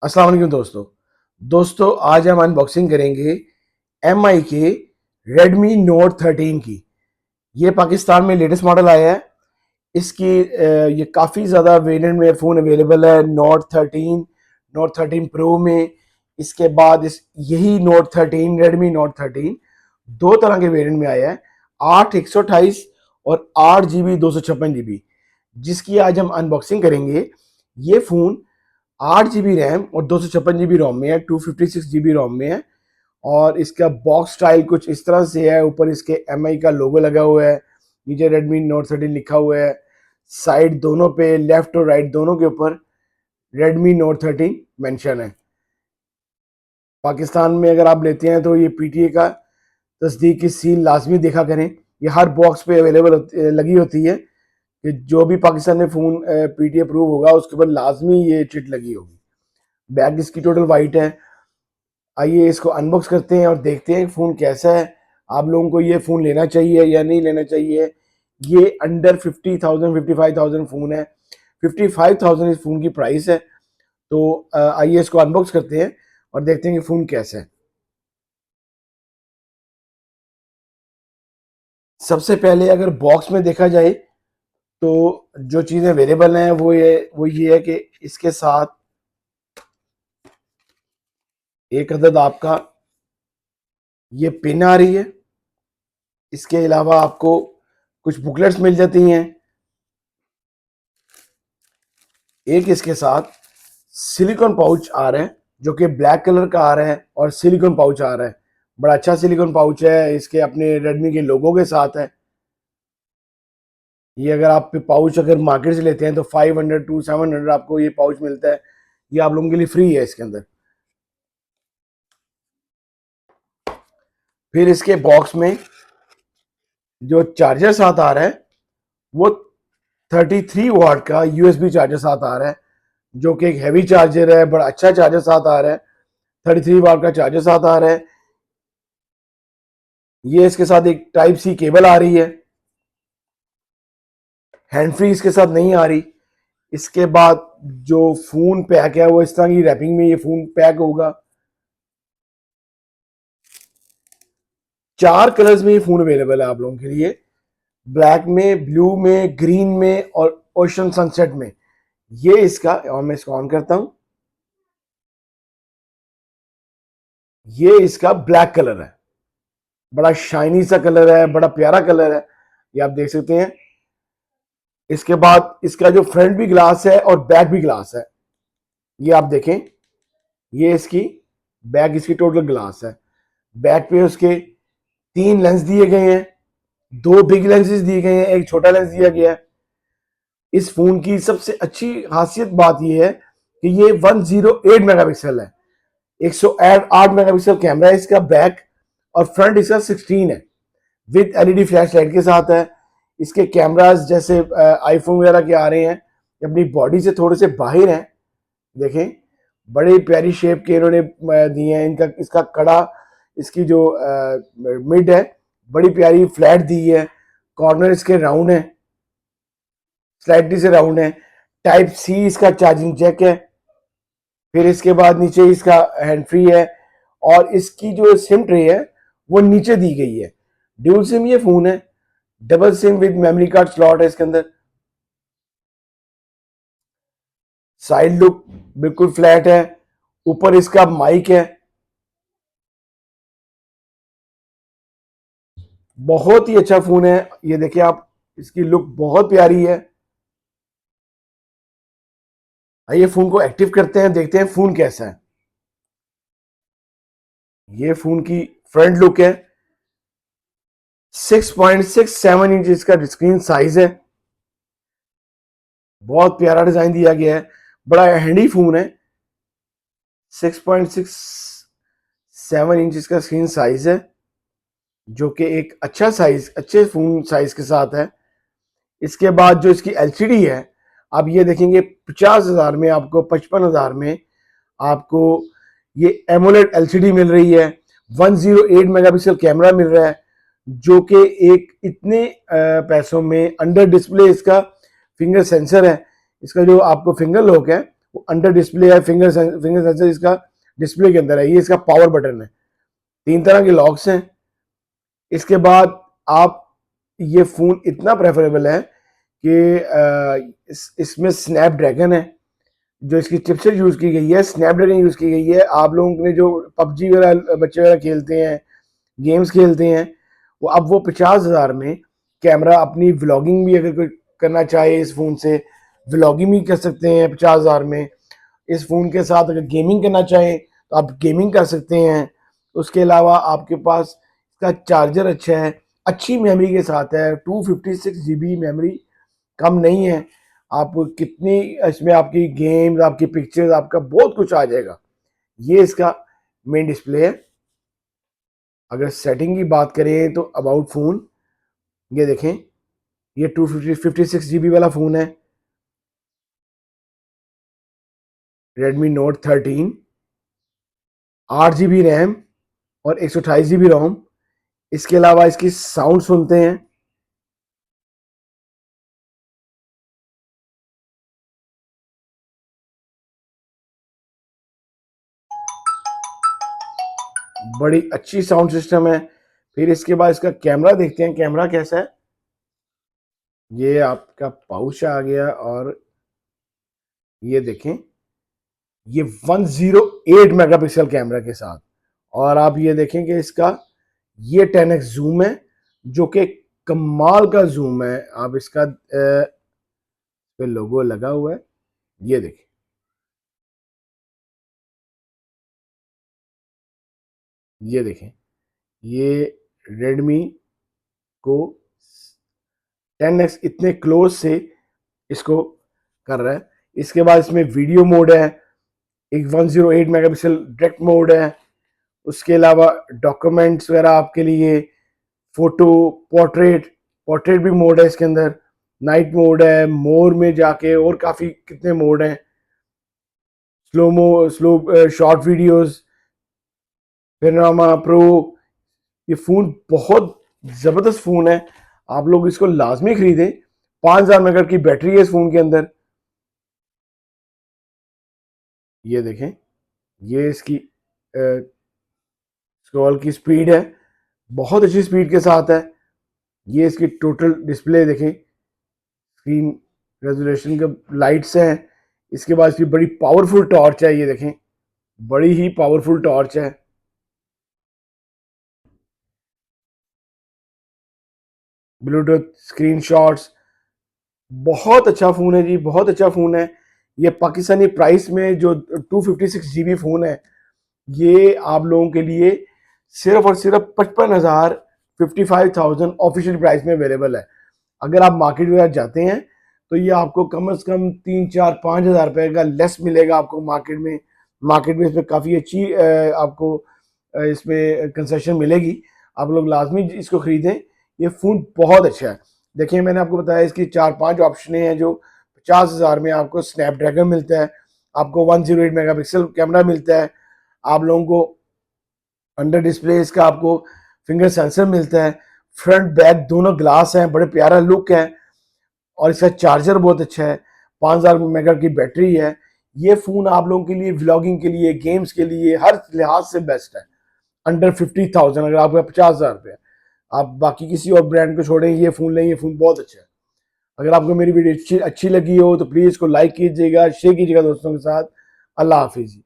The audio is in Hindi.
अस्सलाम वालेकुम दोस्तों आज हम अनबॉक्सिंग करेंगे MI के Redmi Note 13 की। ये पाकिस्तान में लेटेस्ट मॉडल आया है। इसकी ये काफ़ी ज़्यादा वेरिएंट में फ़ोन अवेलेबल है। Note 13, Note 13 Pro में। इसके बाद यही Note 13 Redmi Note 13 दो तरह के वेरिएंट में आया है, 8 128 और 8 GB 256 GB, जिसकी आज हम अनबॉक्सिंग करेंगे। ये फ़ोन 8 GB रैम और 256 GB रोम में है, 256 GB रोम में है। और इसका बॉक्स स्टाइल कुछ इस तरह से है। ऊपर इसके MI का लोगो लगा हुआ है, नीचे Redmi Note 13 लिखा हुआ है। साइड दोनों पे, लेफ्ट और राइट दोनों के ऊपर Redmi Note 13 मेंशन है। पाकिस्तान में अगर आप लेते हैं तो ये PTA का तस्दीक की सील लाजमी देखा करें। ये हर बॉक्स पे अवेलेबल लगी होती है कि जो भी पाकिस्तान में फ़ोन PTA अप्रूव होगा उसके ऊपर लाजमी ये चिट लगी होगी। बैग इसकी टोटल वाइट है। आइए इसको अनबॉक्स करते हैं और देखते हैं फ़ोन कैसा है। आप लोगों को ये फ़ोन लेना चाहिए या नहीं लेना चाहिए। ये अंडर 50,000 55,000 फ़ोन है। 55,000 इस फ़ोन की प्राइस है। तो आइए इसको अनबॉक्स करते हैं और देखते हैं कि फ़ोन कैसा है। सबसे पहले अगर बॉक्स में देखा जाए तो जो चीज़ें अवेलेबल हैं वो ये है कि इसके साथ एक अदद आपका ये पिन आ रही है। इसके अलावा आपको कुछ बुकलेट्स मिल जाती हैं। एक इसके साथ सिलिकॉन पाउच आ रहा है जो कि ब्लैक कलर का आ रहा है और सिलिकॉन पाउच आ रहा है। बड़ा अच्छा सिलिकॉन पाउच है, इसके अपने रेडमी के लोगों के साथ है। ये अगर आप पाउच अगर मार्केट से लेते हैं तो 500 to 700 आपको ये पाउच मिलता है। ये आप लोगों के लिए फ्री है इसके अंदर। फिर इसके बॉक्स में जो चार्जर साथ आ रहा है वो 33 वाट का USB चार्जर साथ आ रहा है, जो कि एक हैवी चार्जर है। बड़ा अच्छा चार्जर साथ आ रहा है। 33 वाट का चार्जर साथ आ रहा है। ये इसके साथ एक टाइप सी केबल आ रही है। हैंड फ्री इसके साथ नहीं आ रही। इसके बाद जो फोन पैक है वो इस तरह की रैपिंग में ये फोन पैक होगा। 4 कलर्स में ये फोन अवेलेबल है आप लोगों के लिए, ब्लैक में, ब्लू में, ग्रीन में और ओशन सनसेट में। ये इसका, और मैं इसको ऑन करता हूं, ये इसका ब्लैक कलर है। बड़ा शाइनी सा कलर है, बड़ा प्यारा कलर है, ये आप देख सकते हैं। इसके बाद इसका जो फ्रंट भी ग्लास है और बैक भी ग्लास है, ये आप देखें। ये इसकी बैक, इसकी टोटल ग्लास है। बैक पे उसके 3 लेंस दिए गए हैं, 2 बिग लेंसेज दिए गए हैं, एक छोटा लेंस दिया गया है। इस फोन की सबसे अच्छी खासियत बात यह है कि ये 108 मेगापिक्सल है। 108 मेगापिक्सल कैमरा है इसका बैक, और फ्रंट इसका 16 है विद LED फ्लैश लाइट के साथ है। इसके कैमरास जैसे आईफोन वगैरह के आ रहे हैं, अपनी बॉडी से थोड़े से बाहर हैं। देखें, बड़ी प्यारी शेप के इन्होंने दिए हैं। इनका इसका कड़ा, इसकी जो मिड है, बड़ी प्यारी फ्लैट दी है। कॉर्नर इसके राउंड है, स्लाइटली से राउंड है। टाइप सी इसका चार्जिंग जैक है। फिर इसके बाद नीचे इसका हैंड फ्री है, और इसकी जो सिम ट्रे है वो नीचे दी गई है। ड्यूल सिम ये फोन है, double SIM with memory card slot है इसके अंदर। साइड लुक बिल्कुल फ्लैट है। ऊपर इसका माइक है, बहुत ही अच्छा फोन है। ये देखिए आप, इसकी लुक बहुत प्यारी है। आइए फोन को एक्टिव करते हैं, देखते हैं फोन कैसा है। ये फोन की फ्रंट लुक है। 6.67 इंच इसका स्क्रीन साइज है। बहुत प्यारा डिजाइन दिया गया है, बड़ा हैंडी फोन है। 6.67 इंच इसका स्क्रीन साइज है, जो कि एक अच्छा साइज, अच्छे फोन साइज के साथ है। इसके बाद जो इसकी LCD है, आप ये देखेंगे 50,000 में आपको, 55,000 में आपको ये एमोलेड LCD मिल रही है। 108 मेगापिक्सल कैमरा मिल रहा है, जो कि एक इतने पैसों में, अंडर डिस्प्ले इसका फिंगर सेंसर है। इसका जो आपको फिंगर लॉक है वो अंडर डिस्प्ले है, फिंगर सेंसर इसका डिस्प्ले के अंदर है। ये इसका पावर बटन है। 3 तरह के लॉक्स हैं। इसके बाद आप, ये फोन इतना प्रेफरेबल है कि इसमें स्नैपड्रैगन है, जो इसकी चिपसेट यूज की गई है, स्नैपड्रैगन यूज की गई है। आप लोगों ने जो पबजी वगैरह बच्चे वगैरह खेलते हैं, गेम्स खेलते हैं, वो अब वो 50,000 में कैमरा, अपनी व्लॉगिंग भी अगर कोई करना चाहे इस फोन से, व्लॉगिंग भी कर सकते हैं 50,000 में। इस फोन के साथ अगर गेमिंग करना चाहें तो आप गेमिंग कर सकते हैं। उसके अलावा आपके पास इसका चार्जर अच्छा है, अच्छी मेमोरी के साथ है, 256 GB मेमोरी, कम नहीं है। आप कितनी इसमें आपकी गेम्स, आपकी पिक्चर्स, आपका बहुत कुछ आ जाएगा। ये इसका मेन डिस्प्ले है। अगर सेटिंग की बात करें तो अबाउट फोन, ये देखें, ये 256 GB वाला फोन है, रेडमी नोट 13, 8 GB रैम और 128 GB रोम। इसके अलावा इसकी साउंड सुनते हैं। बड़ी अच्छी साउंड सिस्टम है। फिर इसके बाद इसका कैमरा देखते हैं, कैमरा कैसा है। ये आपका पाउच आ गया और ये देखें, ये 108 मेगापिक्सल कैमरा के साथ। और आप ये देखें कि इसका ये 10x जूम है, जो कि कमाल का जूम है। आप इसका पे लोगो लगा हुआ है, ये देखें, ये देखें, ये रेडमी को 10x इतने क्लोज से इसको कर रहा है। इसके बाद इसमें वीडियो मोड है, एक 108 मेगापिक्सल डायरेक्ट मोड है। उसके अलावा डॉक्यूमेंट्स वगैरह आपके लिए, फोटो, पोर्ट्रेट, पोर्ट्रेट भी मोड है इसके अंदर, नाइट मोड है, मोर में जाके और काफ़ी कितने मोड हैं, slow short videos, panorama pro. ये फ़ोन बहुत ज़बरदस्त फ़ोन है, आप लोग इसको लाजमी खरीदें। 5000 mAh की बैटरी है इस फ़ोन के अंदर। ये देखें, ये इसकी स्क्रॉल की स्पीड है, बहुत अच्छी स्पीड के साथ है। ये इसकी टोटल डिस्प्ले देखें, स्क्रीन रेजोल्यूशन का लाइट्स हैं। इसके बाद इसकी बड़ी पावरफुल टॉर्च है, ये देखें, बड़ी ही पावरफुल टॉर्च है। ब्लूटूथ स्क्रीनशॉट्स, बहुत अच्छा फ़ोन है जी, बहुत अच्छा फ़ोन है। ये पाकिस्तानी प्राइस में जो 256 GB फ़ोन है, ये आप लोगों के लिए सिर्फ और सिर्फ 55,000, 55,000 ऑफिशियल प्राइस में अवेलेबल है। अगर आप मार्केट वगैरह जाते हैं तो ये आपको कम से कम 3, 4, 5 हज़ार रुपये का लेस मिलेगा आपको मार्केट में। मार्केट में इसमें काफ़ी अच्छी आपको इसमें कंसेशन मिलेगी। आप लोग लाजमी इसको ख़रीदें, ये फ़ोन बहुत अच्छा है। देखिए, मैंने आपको बताया इसकी 4-5 ऑप्शन हैं। जो 50,000 में आपको स्नैपड्रैगन मिलता है, आपको 108 मेगापिक्सल कैमरा मिलता है, आप लोगों को अंडर डिस्प्ले इसका आपको फिंगर सेंसर मिलता है, फ्रंट बैक दोनों ग्लास हैं, बड़े प्यारा लुक है, और इसका चार्जर बहुत अच्छा है, 5000 मेगा की बैटरी है। ये फ़ोन आप लोगों के लिए, व्लॉगिंग के लिए, गेम्स के लिए, हर लिहाज से बेस्ट है। अंडर 50,000, अगर आपका 50,000 रुपये, आप बाकी किसी और ब्रांड को छोड़ें, ये फ़ोन लें, ये फ़ोन बहुत अच्छा है। अगर आपको मेरी वीडियो अच्छी लगी हो तो प्लीज़ इसको लाइक कीजिएगा, शेयर कीजिएगा दोस्तों के साथ। अल्लाह हाफिज़।